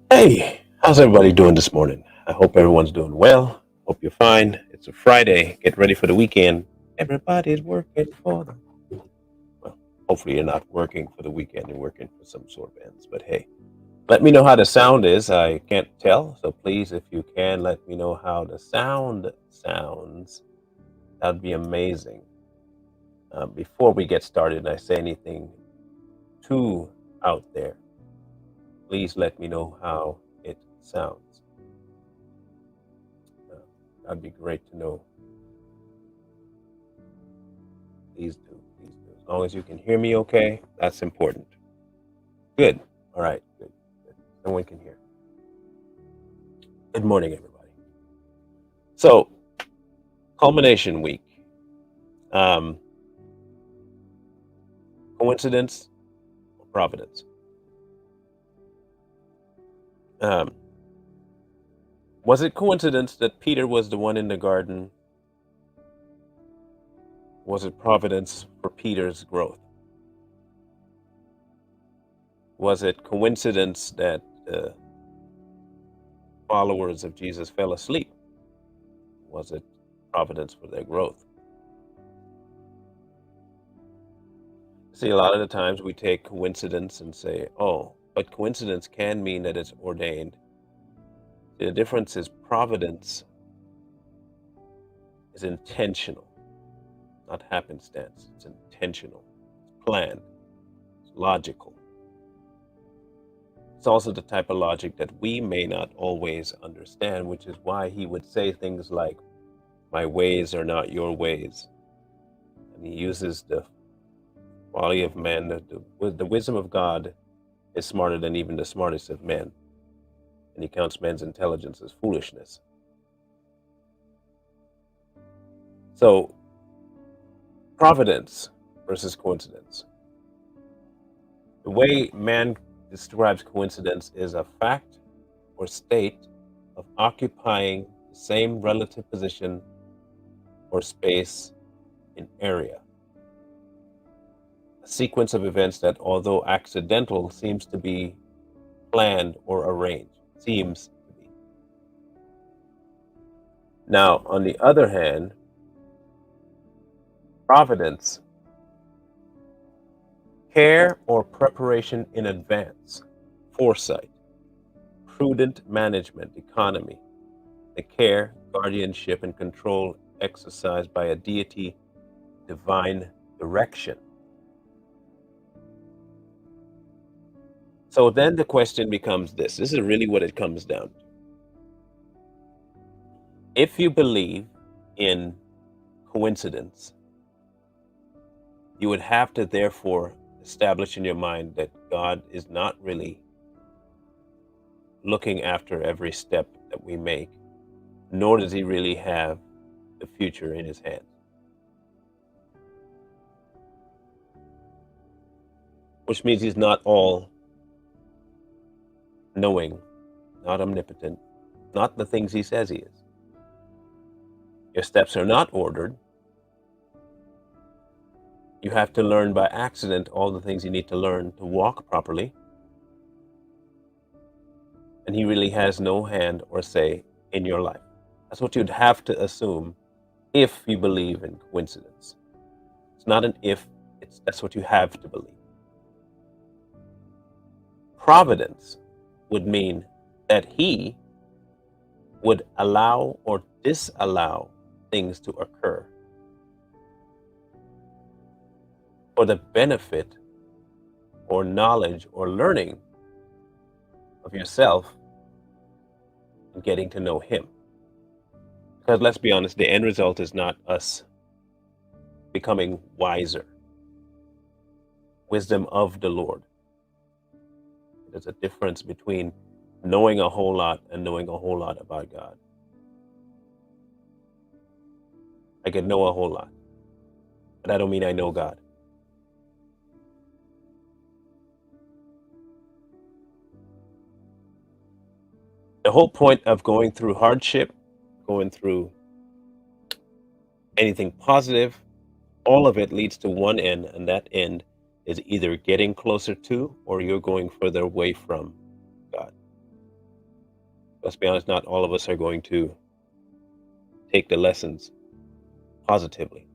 Hey, how's everybody doing this morning? I hope everyone's doing well. Hope you're fine. It's a Friday. Get ready for the weekend. Everybody's working for the well, hopefully you're not working for the weekend, you're working for some sort of ends. But hey, let me know how the sound is. I can't tell. So please, if you can, let me know how the sound sounds. That'd be amazing. Before we get started and I say anything too out there, please let me know how it sounds. That'd be great to know. Please do. Please do. As long as you can hear me okay, that's important. Good. All right. Good. Good. No one can hear. Good morning, everybody. So, culmination week. Coincidence or providence? Was it coincidence that Peter was the one in the garden? Was it providence for Peter's growth? Was it coincidence that the followers of Jesus fell asleep? Was it providence for their growth? See, a lot of the times we take coincidence and say, oh, but coincidence can mean that it's ordained. The difference is providence is intentional, not happenstance. It's intentional, it's planned, it's logical. It's also the type of logic that we may not always understand, which is why he would say things like, my ways are not your ways. And he uses the folly of men, the wisdom of God is smarter than even the smartest of men. And he counts men's intelligence as foolishness. So, providence versus coincidence. The way man describes coincidence is a fact or state of occupying the same relative position or space in area. A sequence of events that, although accidental, seems to be planned or arranged. Seems to be. Now, on the other hand, providence, care or preparation in advance, foresight, prudent management, economy, the care, guardianship, and control exercised by a deity, divine direction. So then the question becomes this. This is really what it comes down to. If you believe in coincidence, you would have to therefore establish in your mind that God is not really looking after every step that we make, nor does he really have the future in his hands. Which means he's not all knowing, not omnipotent, not the things he says he is. Your steps are not ordered. You have to learn by accident all the things you need to learn to walk properly. And he really has no hand or say in your life. That's what you'd have to assume if you believe in coincidence. It's not an if, that's what you have to believe. Providence would mean that he would allow or disallow things to occur for the benefit or knowledge or learning of yourself and getting to know him. Because let's be honest, the end result is not us becoming wiser. Wisdom of the Lord. There's a difference between knowing a whole lot and knowing a whole lot about God. I can know a whole lot, but I don't mean I know God. The whole point of going through hardship, going through anything positive, all of it leads to one end, and that end is either getting closer to or you're going further away from God. Let's be honest, not all of us are going to take the lessons positively.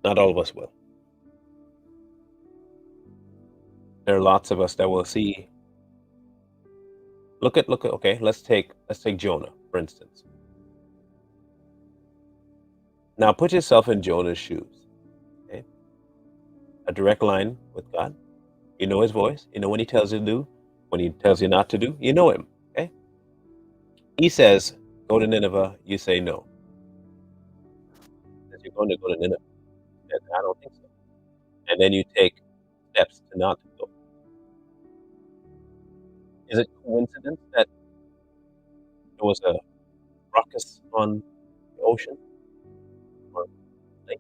Not all of us will. There are lots of us that will see. Look at. Okay, let's take Jonah for instance. Now put yourself in Jonah's shoes. Okay, a direct line with God. You know His voice. You know when He tells you to do, when He tells you not to do. You know Him. Okay, He says go to Nineveh. You say no. He says you're going to go to Nineveh. And I don't think so. And then you take steps to not to go. Is it coincidence that there was a ruckus on the ocean or lake?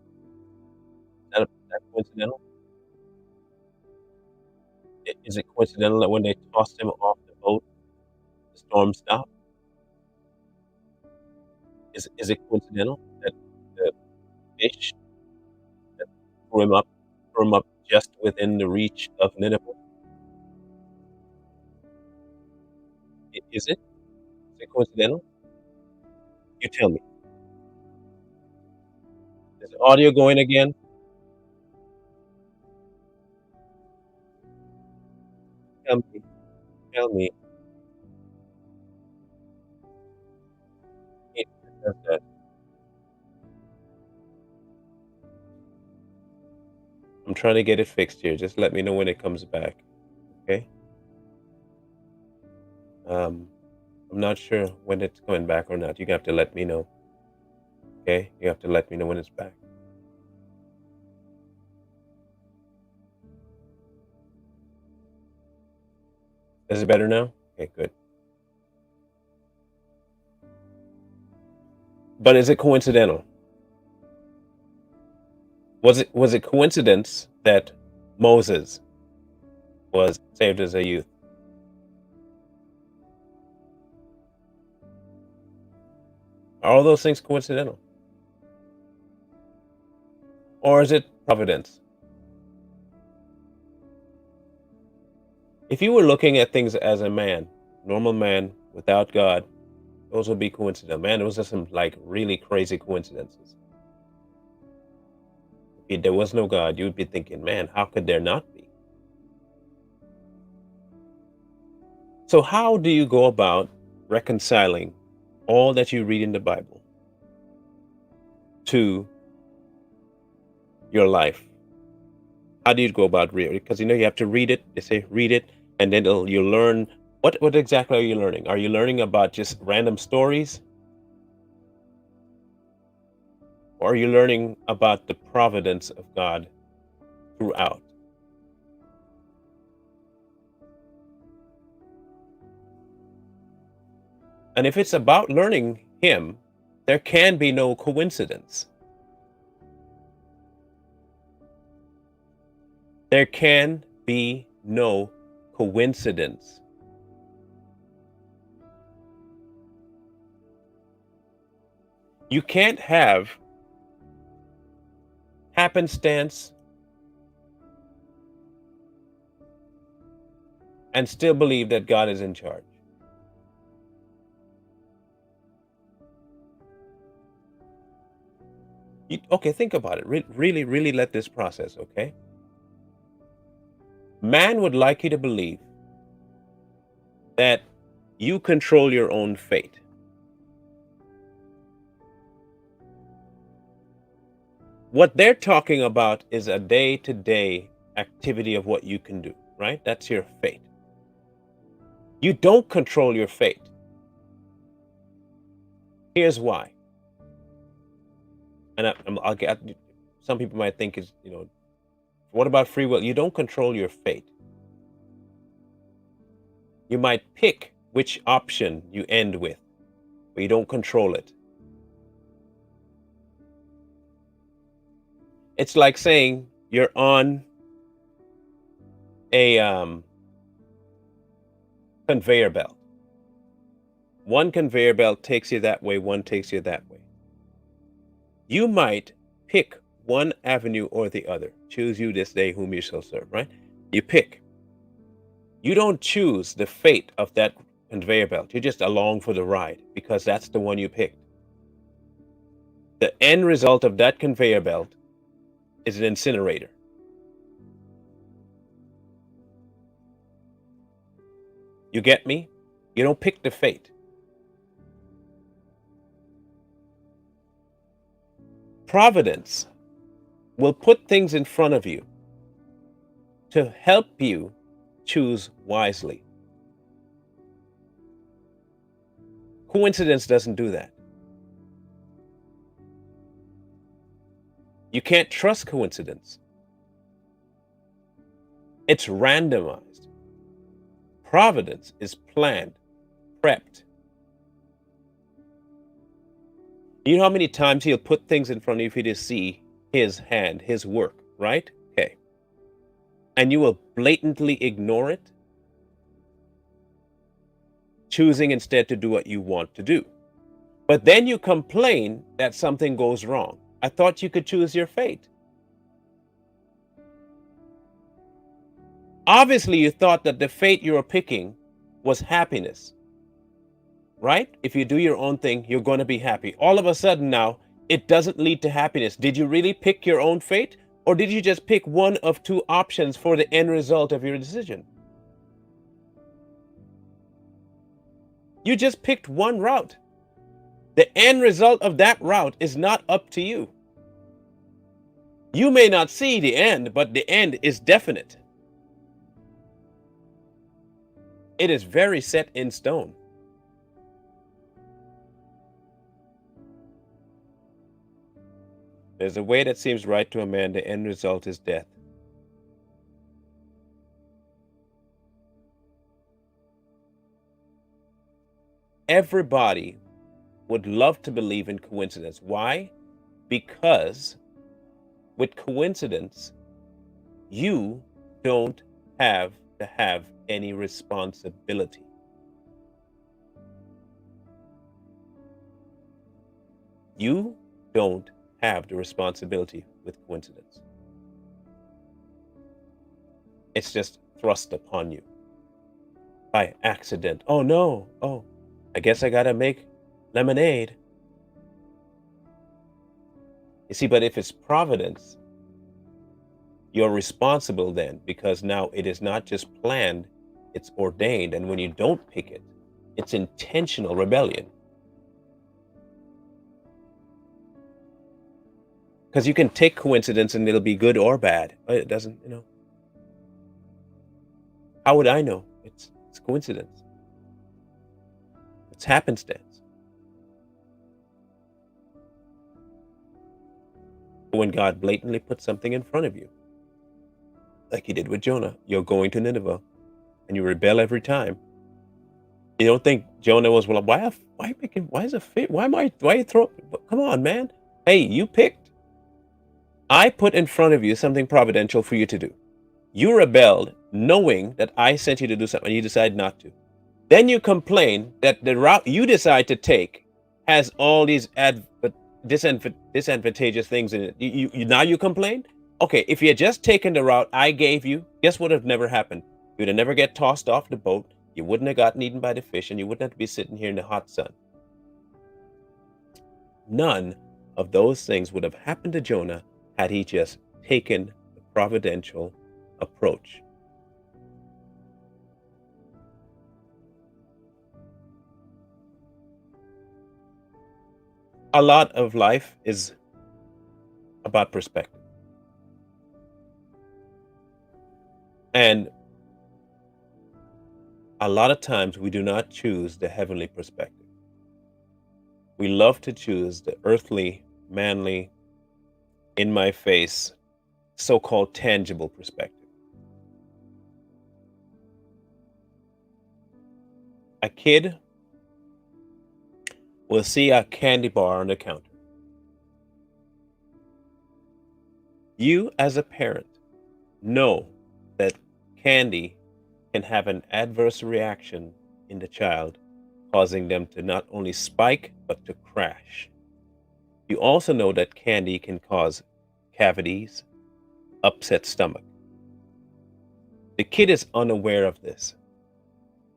That coincidental? Is it coincidental that when they tossed him off the boat, the storm stopped? Is it coincidental that the fish that threw him up just within the reach of Nineveh? Is it? Is it coincidental? You tell me. Is the audio going again? Tell me. Tell me. It does that. I'm trying to get it fixed here. Just let me know when it comes back. Okay. Um, I'm not sure when it's coming back or not. You have to let me know. Okay. You have to let me know when it's back. Is it better now? Okay, good. But is it coincidental? Was it coincidence that Moses was saved as a youth? Are all those things coincidental? Or is it providence? If you were looking at things as a man, normal man without God, those would be coincidental. Man, those are some like really crazy coincidences. If there was no God, you would be thinking, man, how could there not be? So how do you go about reconciling all that you read in the Bible to your life? How do you go about reading? Because you have to read it. They say read it, and then you learn. What exactly are you learning? Are you learning about just random stories, or are you learning about the providence of God throughout? And if it's about learning Him, there can be no coincidence. There can be no coincidence. You can't have happenstance and still believe that God is in charge. Okay, think about it. Really, really let this process, okay? Man would like you to believe that you control your own fate. What they're talking about is a day to day activity of what you can do, right? That's your fate. You don't control your fate. Here's why. And I'll get some people might think what about free will? You don't control your fate. You might pick which option you end with, but you don't control it. It's like saying you're on a conveyor belt. One conveyor belt takes you that way, one takes you that way. You might pick one avenue or the other. Choose you this day whom you shall serve, right? You pick. You don't choose the fate of that conveyor belt. You're just along for the ride because that's the one you picked. The end result of that conveyor belt is an incinerator. You get me? You don't pick the fate. Providence will put things in front of you to help you choose wisely. Coincidence doesn't do that. You can't trust coincidence. It's randomized. Providence is planned, prepped. You know how many times he'll put things in front of you for you to see his hand, his work, right? Okay. And you will blatantly ignore it, choosing instead to do what you want to do. But then you complain that something goes wrong. I thought you could choose your fate. Obviously, you thought that the fate you were picking was happiness, right? If you do your own thing, you're going to be happy. All of a sudden now, it doesn't lead to happiness. Did you really pick your own fate? Or did you just pick one of two options for the end result of your decision? You just picked one route. The end result of that route is not up to you. You may not see the end, but the end is definite. It is very set in stone. There's a way that seems right to a man, the end result is death. Everybody would love to believe in coincidence. Why? Because with coincidence, you don't have to have any responsibility. You don't have the responsibility with coincidence. It's just thrust upon you by accident. Oh no, oh, I guess I gotta make lemonade. You see, but if it's providence, you're responsible then, because now it is not just planned, it's ordained. And when you don't pick it, it's intentional rebellion. Because you can take coincidence and it'll be good or bad. It doesn't, How would I know? It's coincidence. It's happenstance. When God blatantly puts something in front of you, like he did with Jonah, you're going to Nineveh, and you rebel every time. You don't think Jonah was, well, why is a fit? Why you throw? Come on, man. Hey, you picked. I put in front of you something providential for you to do. You rebelled, knowing that I sent you to do something, and you decide not to. Then you complain that the route you decide to take has all these disadvantageous things in it. You now you complain? Okay, if you had just taken the route I gave you, guess what would have never happened? You'd have never get tossed off the boat. You wouldn't have gotten eaten by the fish, and you wouldn't have to be sitting here in the hot sun. None of those things would have happened to Jonah had he just taken the providential approach. A lot of life is about perspective. And a lot of times we do not choose the heavenly perspective. We love to choose the earthly, manly, in my face, so-called tangible perspective. A kid will see a candy bar on the counter. You, as a parent, know that candy can have an adverse reaction in the child, causing them to not only spike but to crash. You also know that candy can cause cavities, upset stomach. The kid is unaware of this.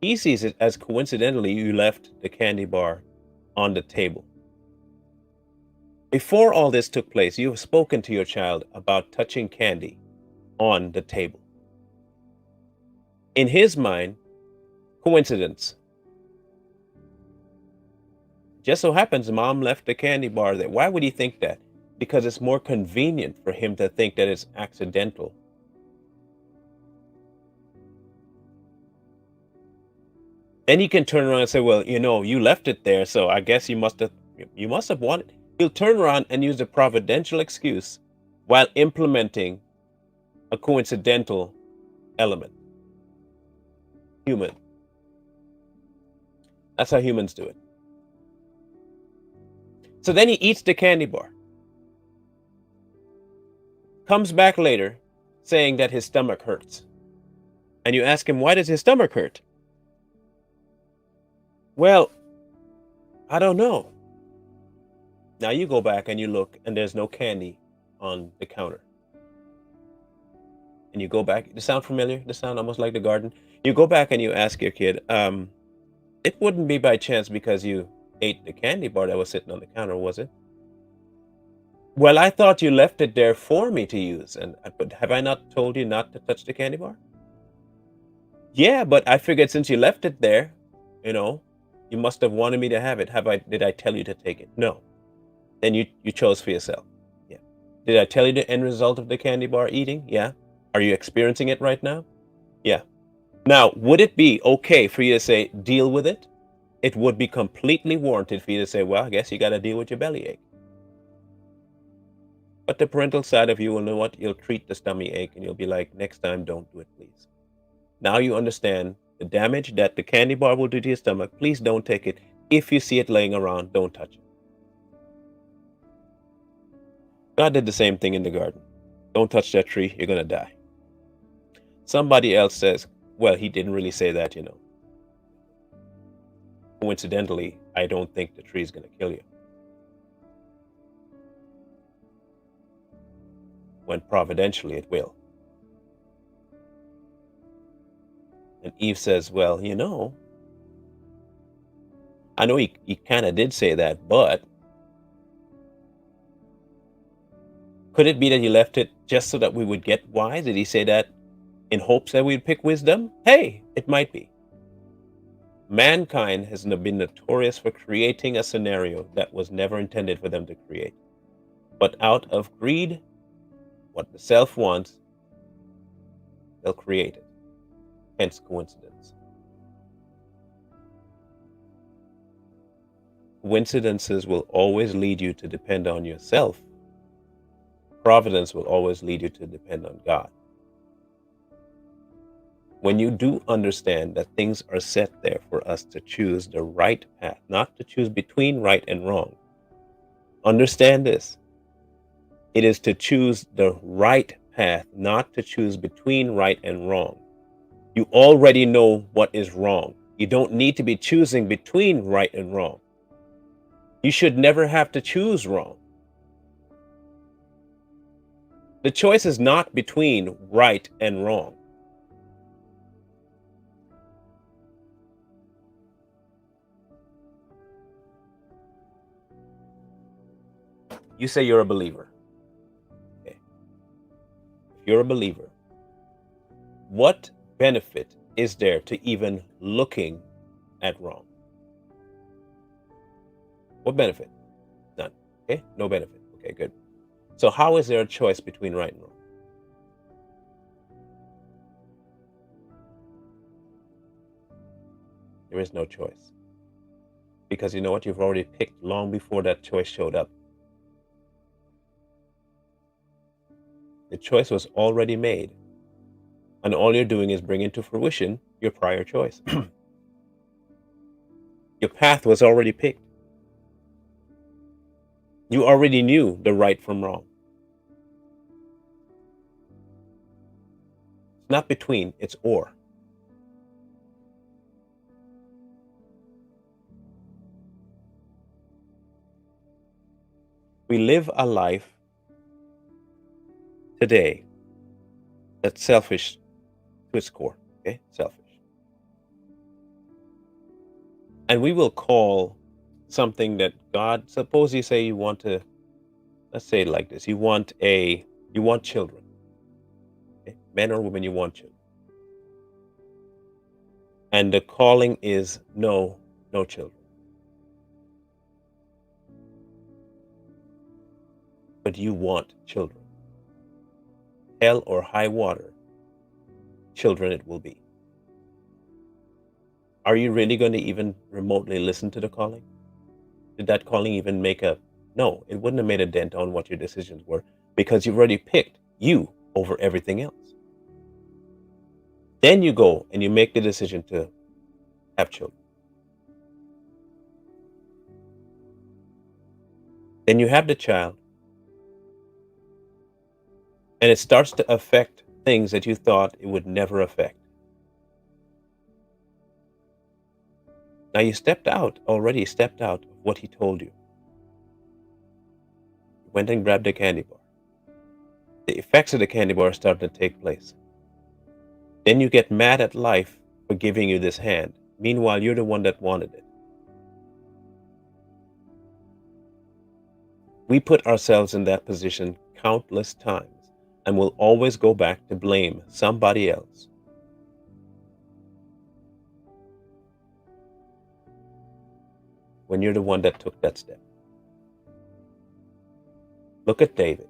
He sees it as coincidentally you left the candy bar on the table. Before all this took place, you have spoken to your child about touching candy on the table. In his mind, coincidence. Just so happens mom left the candy bar there. Why would he think that? Because it's more convenient for him to think that it's accidental. Then he can turn around and say, well, you left it there, so I guess you must have wanted. He'll turn around and use a providential excuse while implementing a coincidental element. Human. That's how humans do it. So then he eats the candy bar. Comes back later saying that his stomach hurts. And you ask him, why does his stomach hurt? Well, I don't know. Now you go back and you look, and there's no candy on the counter. And you go back. Does it sound familiar? Does it sound almost like the garden? You go back and you ask your kid, it wouldn't be by chance because you ate the candy bar that was sitting on the counter, was it? Well, I thought you left it there for me to use. But have I not told you not to touch the candy bar? Yeah, but I figured since you left it there, you know, you must have wanted me to have it. Did I tell you to take it? No. Then you chose for yourself. Yeah. Did I tell you the end result of the candy bar eating? Yeah. Are you experiencing it right now? Yeah. Now, would it be okay for you to say, deal with it? It would be completely warranted for you to say, well, I guess you got to deal with your bellyache. But the parental side of you will know what? You'll treat the stomach ache and you'll be like, next time, don't do it, please. Now you understand the damage that the candy bar will do to your stomach. Please don't take it. If you see it laying around, don't touch it. God did the same thing in the garden. Don't touch that tree, you're going to die. Somebody else says, well, he didn't really say that, Coincidentally, I don't think the tree is going to kill you. When providentially it will. And Eve says, well, I know he kind of did say that, but could it be that he left it just so that we would get wise? Did he say that in hopes that we'd pick wisdom? Hey, it might be. Mankind has been notorious for creating a scenario that was never intended for them to create. But out of greed, what the self wants, they'll create it. Hence coincidence. Coincidences will always lead you to depend on yourself. Providence will always lead you to depend on God. When you do understand that things are set there for us to choose the right path, not to choose between right and wrong. Understand this. It is to choose the right path, not to choose between right and wrong. You already know what is wrong. You don't need to be choosing between right and wrong. You should never have to choose wrong. The choice is not between right and wrong. You say you're a believer. Okay. If you're a believer, what benefit is there to even looking at wrong? What benefit? None. Okay, no benefit. Okay, good. So how is there a choice between right and wrong? There is no choice. Because you know what? You've already picked long before that choice showed up. The choice was already made. And all you're doing is bringing to fruition your prior choice. Your path was already picked. You already knew the right from wrong. It's not between, it's or. We live a life today that's selfish to its core. Okay? Selfish. And we will call something that God, suppose you say you want to, let's say it like this. You want children. Okay? Men or women, you want children. And the calling is no children. But you want children. Hell or high water, children it will be. Are you really going to even remotely listen to the calling? Did that calling even make a... No, it wouldn't have made a dent on what your decisions were, because you've already picked you over everything else. Then you go and you make the decision to have children. Then you have the child, and it starts to affect things that you thought it would never affect. Now you already stepped out of what he told you. You went and grabbed a candy bar. The effects of the candy bar start to take place. Then you get mad at life for giving you this hand. Meanwhile, you're the one that wanted it. We put ourselves in that position countless times, and will always go back to blame somebody else. When you're the one that took that step. Look at David.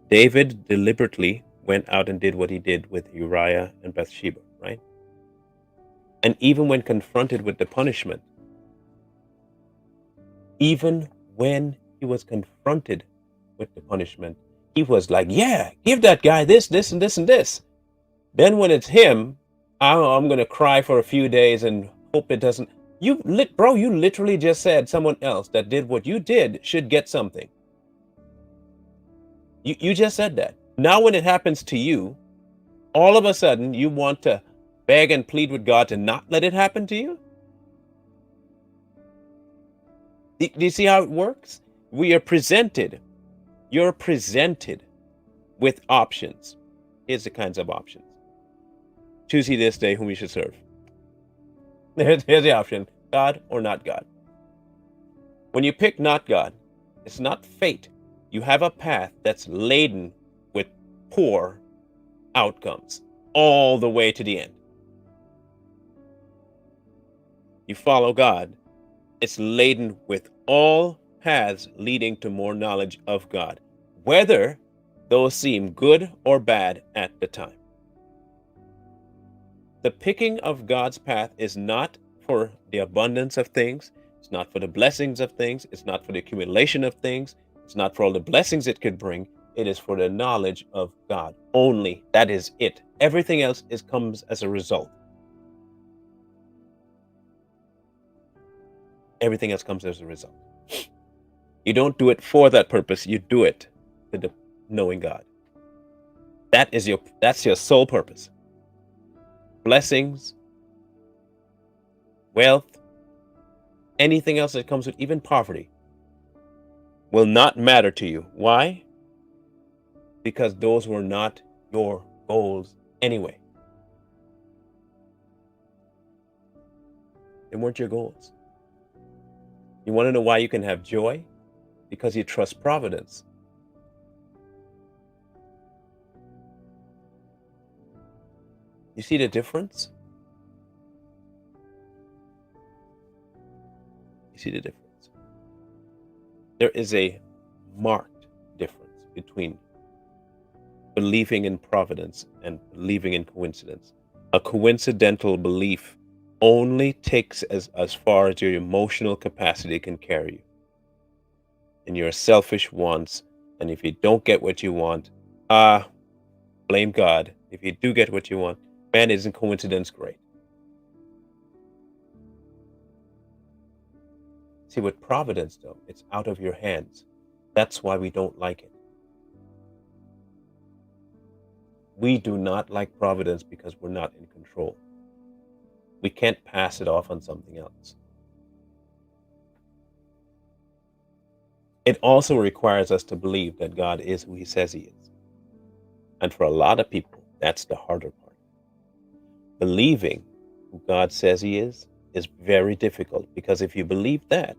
David deliberately went out and did what he did with Uriah and Bathsheba, right? And even when confronted with the punishment, even when he was confronted with the punishment, he was like, yeah, give that guy this, and this, and this. Then when it's him, I'm going to cry for a few days and hope it doesn't. You literally just said someone else that did what you did should get something. You just said that. Now when it happens to you, all of a sudden you want to beg and plead with God to not let it happen to you? Do you see how it works? You're presented with options. Here's the kinds of options. Choose ye this day whom you should serve. Here's the option: God or not God. When you pick not God, it's not fate. You have a path that's laden with poor outcomes all the way to the end. You follow God, it's laden with all paths leading to more knowledge of God, whether those seem good or bad at the time. The picking of God's path is not for the abundance of things. It's not for the blessings of things. It's not for the accumulation of things. It's not for all the blessings it could bring. It is for the knowledge of God only. That is it. Everything else comes as a result. Everything else comes as a result. You don't do it for that purpose. You do it to the knowing God. That's your sole purpose. Blessings, wealth, anything else that comes with, even poverty, will not matter to you. Why? Because those were not your goals anyway. They weren't your goals. You want to know why you can have joy? Because you trust Providence. You see the difference? You see the difference? There is a marked difference between believing in Providence and believing in coincidence. A coincidental belief only takes as far as your emotional capacity can carry you. And your selfish wants, and if you don't get what you want, blame God. If you do get what you want, man, isn't coincidence great? See, with providence, though, it's out of your hands. That's why we don't like it. We do not like providence because we're not in control. We can't pass it off on something else. It also requires us to believe that God is who he says he is. And for a lot of people, that's the harder part. Believing who God says he is very difficult, because if you believe that,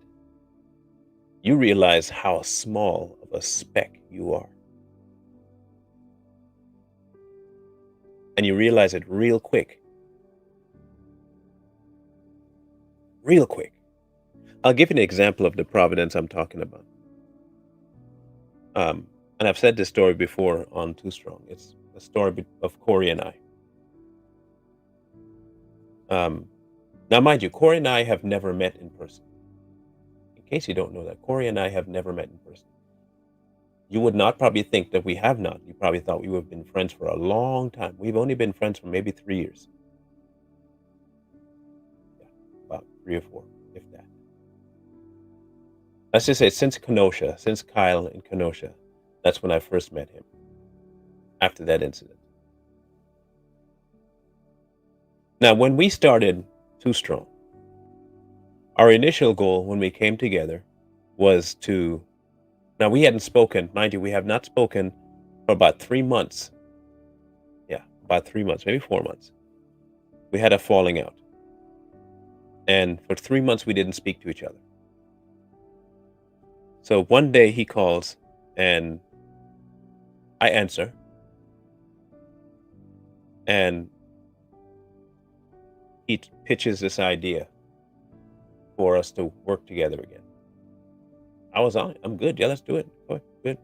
you realize how small of a speck you are. And you realize it real quick. Real quick. I'll give you an example of the providence I'm talking about. And I've said this story before on Too Strong. It's a story of Corey and I. Now, mind you, Corey and I have never met in person. In case you don't know that, Corey and I have never met in person. You would not probably think that we have not. You probably thought we would have been friends for a long time. We've only been friends for maybe 3 years. Yeah, about 3 or 4, if that. Let's just say since Kenosha, since Kyle in Kenosha, that's when I first met him, after that incident. Now, when we started Too Strong, our initial goal when we came together was to, now we hadn't spoken, mind you, we have not spoken for about 3 months. Yeah, about 3 months, maybe 4 months. We had a falling out. And for 3 months, we didn't speak to each other. So one day he calls and I answer. And he pitches this idea for us to work together again. I was on it. I'm good. Yeah, let's do it. Go ahead. Good.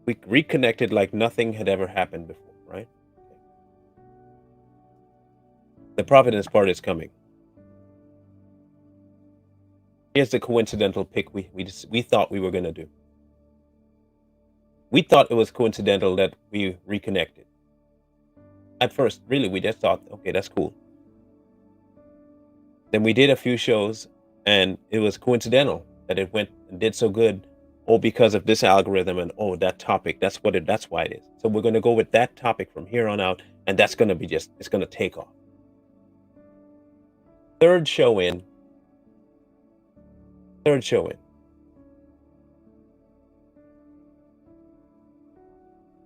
We reconnected like nothing had ever happened before, right? The providence part is coming. Here's the coincidental pick we thought we were going to do. We thought it was coincidental that we reconnected. At first, really, we just thought, okay, that's cool. Then we did a few shows, and it was coincidental that it went and did so good. Oh, because of this algorithm, and oh, that topic. That's why it is. So we're going to go with that topic from here on out, and that's going to be it's going to take off. Third show in.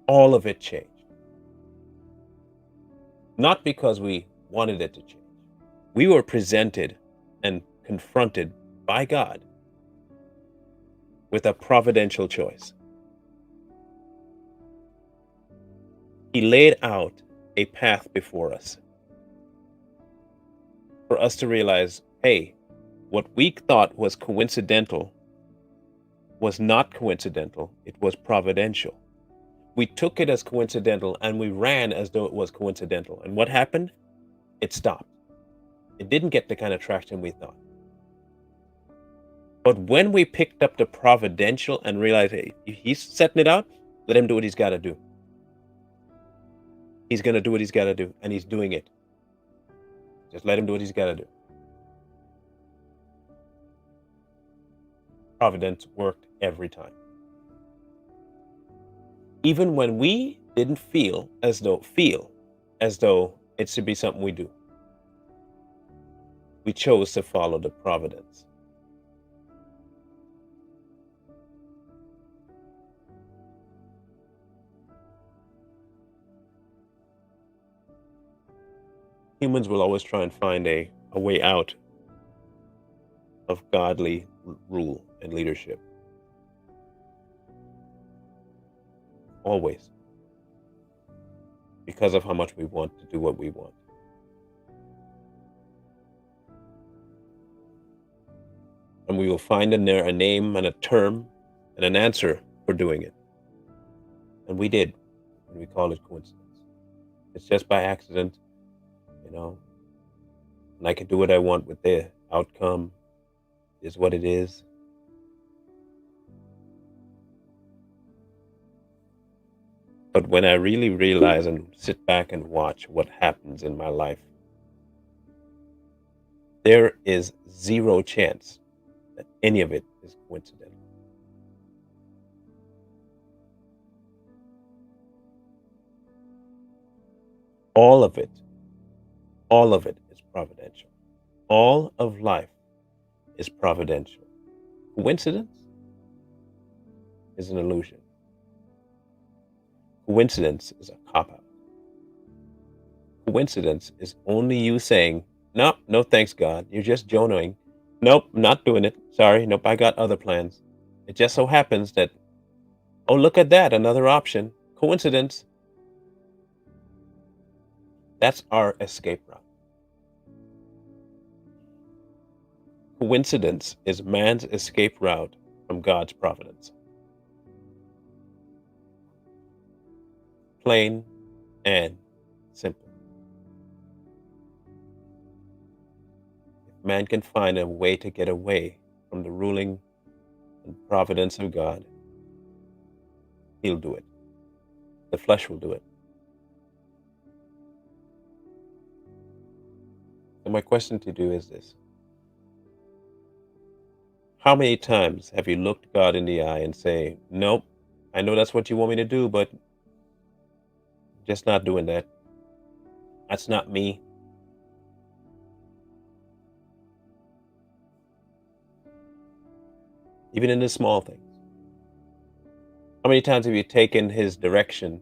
All of it changed. Not because we wanted it to change. We were presented and confronted by God with a providential choice. He laid out a path before us for us to realize, hey, what we thought was coincidental was not coincidental. It was providential. We took it as coincidental and we ran as though it was coincidental. And what happened? It stopped. It didn't get the kind of traction we thought. But when we picked up the providential and realized, hey, he's setting it out, let him do what he's got to do. He's going to do what he's got to do, and he's doing it. Just let him do what he's got to do. Providence worked every time. Even when we didn't feel as though it should be something we do. We chose to follow the providence. Humans will always try and find a way out of godly rule and leadership. Always. Because of how much we want to do what we want. And we will find in there a name and a term and an answer for doing it. And we did. And we call it coincidence. It's just by accident, and I can do what I want with the outcome is what it is. But when I really realize and sit back and watch what happens in my life, There is zero chance that any of it is coincidental. All of it, all of it is providential. All of life is providential. Coincidence is an illusion. Coincidence is a cop out. Coincidence is only you saying, "Nope, no thanks, God. You're just Jonahing. Nope, not doing it. Sorry, nope, I got other plans." It just so happens that, oh, look at that, another option. Coincidence. That's our escape route. Coincidence is man's escape route from God's providence. Plain and simple. If man can find a way to get away from the ruling and providence of God, he'll do it. The flesh will do it. So my question to you is this. How many times have you looked God in the eye and say, "Nope, I know that's what you want me to do, but just not doing that. That's not me." Even in the small things. How many times have you taken his direction,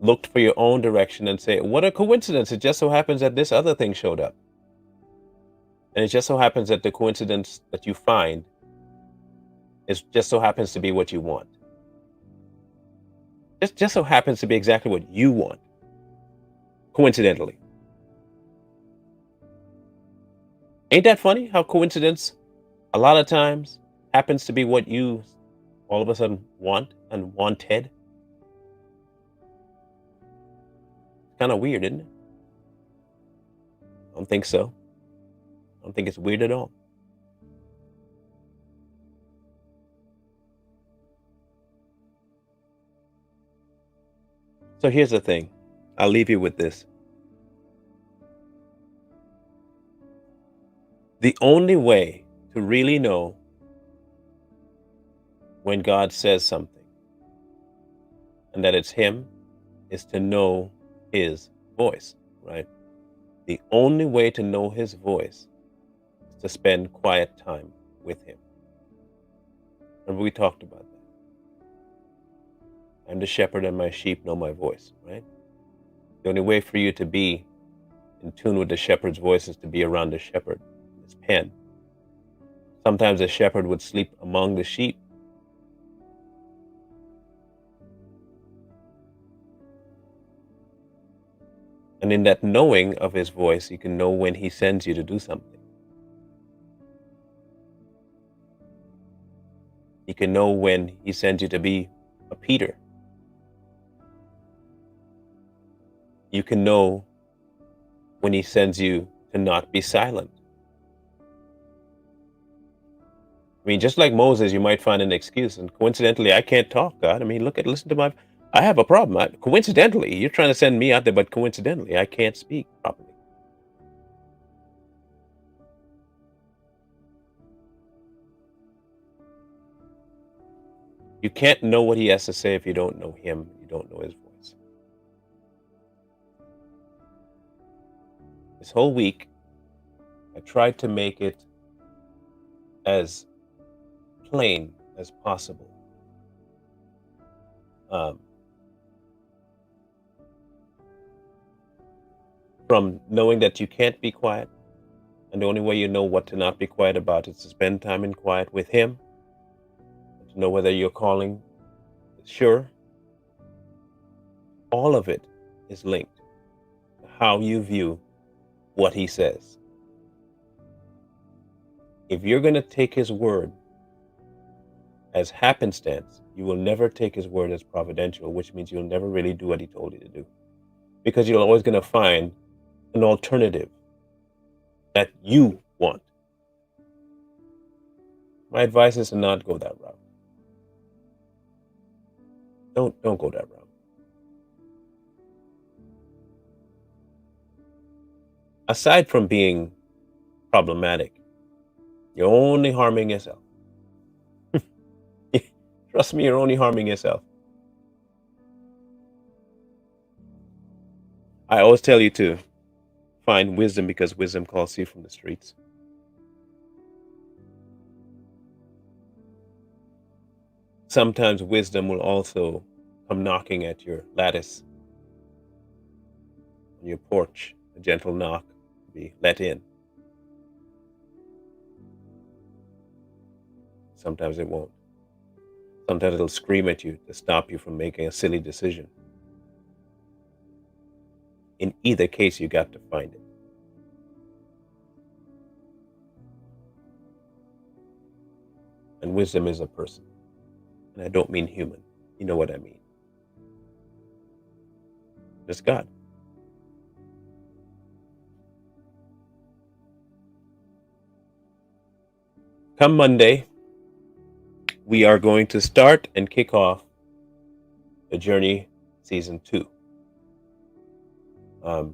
looked for your own direction and say, "What a coincidence. It just so happens that this other thing showed up." And it just so happens that the coincidence that you find is just so happens to be what you want. Just so happens to be exactly what you want. Coincidentally. Ain't that funny how coincidence a lot of times happens to be what you all of a sudden want and wanted? Kind of weird, isn't it? I don't think so. I don't think it's weird at all. So here's the thing. I'll leave you with this. The only way to really know when God says something and that it's Him is to know His voice, right? The only way to know His voice is to spend quiet time with Him. And we talked about that. I'm the shepherd and my sheep know my voice, right? The only way for you to be in tune with the shepherd's voice is to be around the shepherd, his pen. Sometimes the shepherd would sleep among the sheep. And in that knowing of his voice, you can know when he sends you to do something. You can know when he sends you to be a Peter. You can know when he sends you to not be silent. I mean, just like Moses, you might find an excuse. And coincidentally, I can't talk, God. I mean, listen to I have a problem. Coincidentally, you're trying to send me out there, but coincidentally, I can't speak properly. You can't know what he has to say if you don't know him, you don't know his voice. This whole week, I tried to make it as plain as possible. Um, from knowing that you can't be quiet, and the only way you know what to not be quiet about is to spend time in quiet with him, to know whether you're calling sure. All of it is linked to how you view what he says. If you're going to take his word as happenstance, you will never take his word as providential, which means you'll never really do what he told you to do. Because you're always going to find an alternative that you want. My advice is to not go that route. Don't go that route. Aside from being problematic. You're only harming yourself. Trust me, you're only harming yourself. I always tell you to find wisdom because wisdom calls you from the streets. Sometimes wisdom will also come knocking at your lattice on your porch, a gentle knock to be let in. Sometimes it won't. Sometimes it'll scream at you to stop you from making a silly decision. In either case, you got to find it. And wisdom is a person. And I don't mean human. You know what I mean. It's God. Come Monday, we are going to start and kick off the Journey Season 2.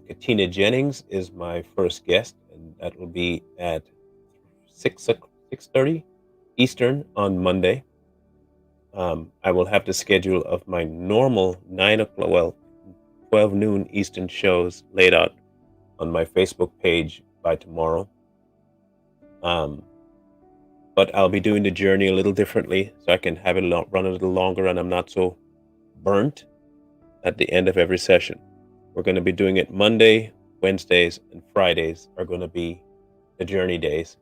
Katina Jennings is my first guest, and that will be at 6:30 Eastern on Monday. I will have the schedule of my normal 12 noon Eastern shows laid out on my Facebook page by tomorrow. But I'll be doing the journey a little differently so I can have it run a little longer and I'm not so burnt at the end of every session. We're going to be doing it Monday, Wednesdays, and Fridays are going to be the journey days.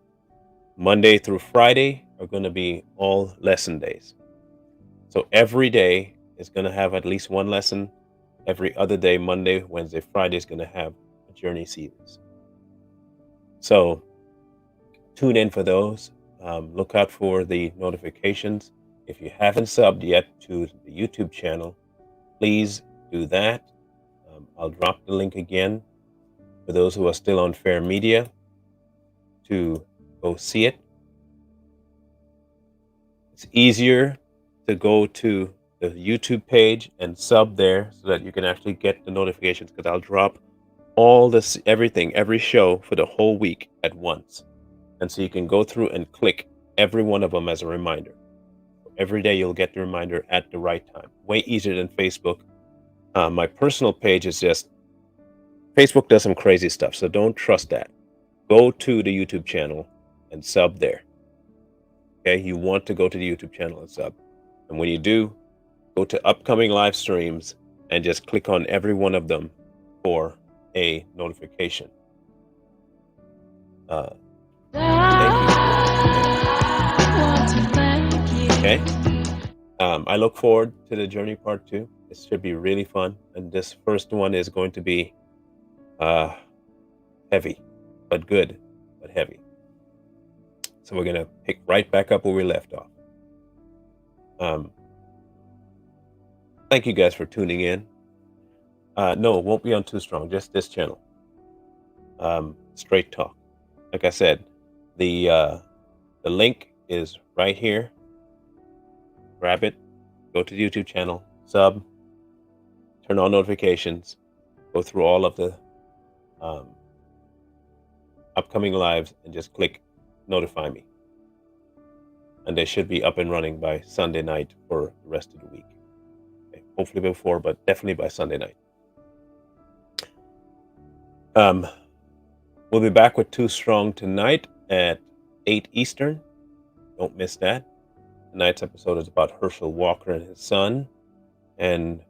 Monday through Friday are going to be all lesson days. So every day is going to have at least one lesson. Every other day, Monday, Wednesday, Friday is going to have a journey series. So tune in for those. Look out for the notifications. If you haven't subbed yet to the YouTube channel, please do that. I'll drop the link again for those who are still on Fair Media to go see it. It's easier to go to the YouTube page and sub there so that you can actually get the notifications because I'll drop all this, everything, every show for the whole week at once. And so you can go through and click every one of them as a reminder. Every day you'll get the reminder at the right time. Way easier than Facebook. My personal page is just, Facebook does some crazy stuff, so don't trust that. Go to the YouTube channel and sub there. Okay, you want to go to the YouTube channel and sub. And when you do, go to upcoming live streams and just click on every one of them for a notification. Thank you. Okay. I look forward to the journey part 2. This should be really fun. And this first one is going to be heavy, but good, but heavy. So we're going to pick right back up where we left off. Thank you guys for tuning in. No, it won't be on Too Strong, just this channel. Straight Talk. Like I said, the link is right here. Grab it, go to the YouTube channel, sub, turn on notifications, go through all of the upcoming lives and just click notify me. And they should be up and running by Sunday night for the rest of the week. Okay. Hopefully before, but definitely by Sunday night. We'll be back with Too Strong tonight at 8 Eastern. Don't miss that. Tonight's episode is about Herschel Walker and his son. And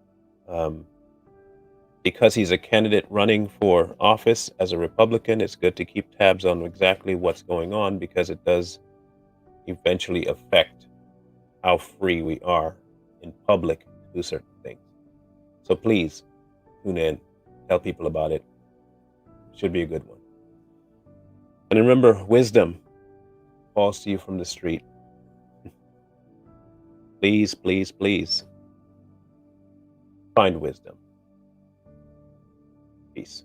because he's a candidate running for office as a Republican, it's good to keep tabs on exactly what's going on because it does eventually affect how free we are in public to do certain things. So please tune in, tell people about it. Should be a good one. And remember, wisdom falls to you from the street. Please, please, please find wisdom. Peace.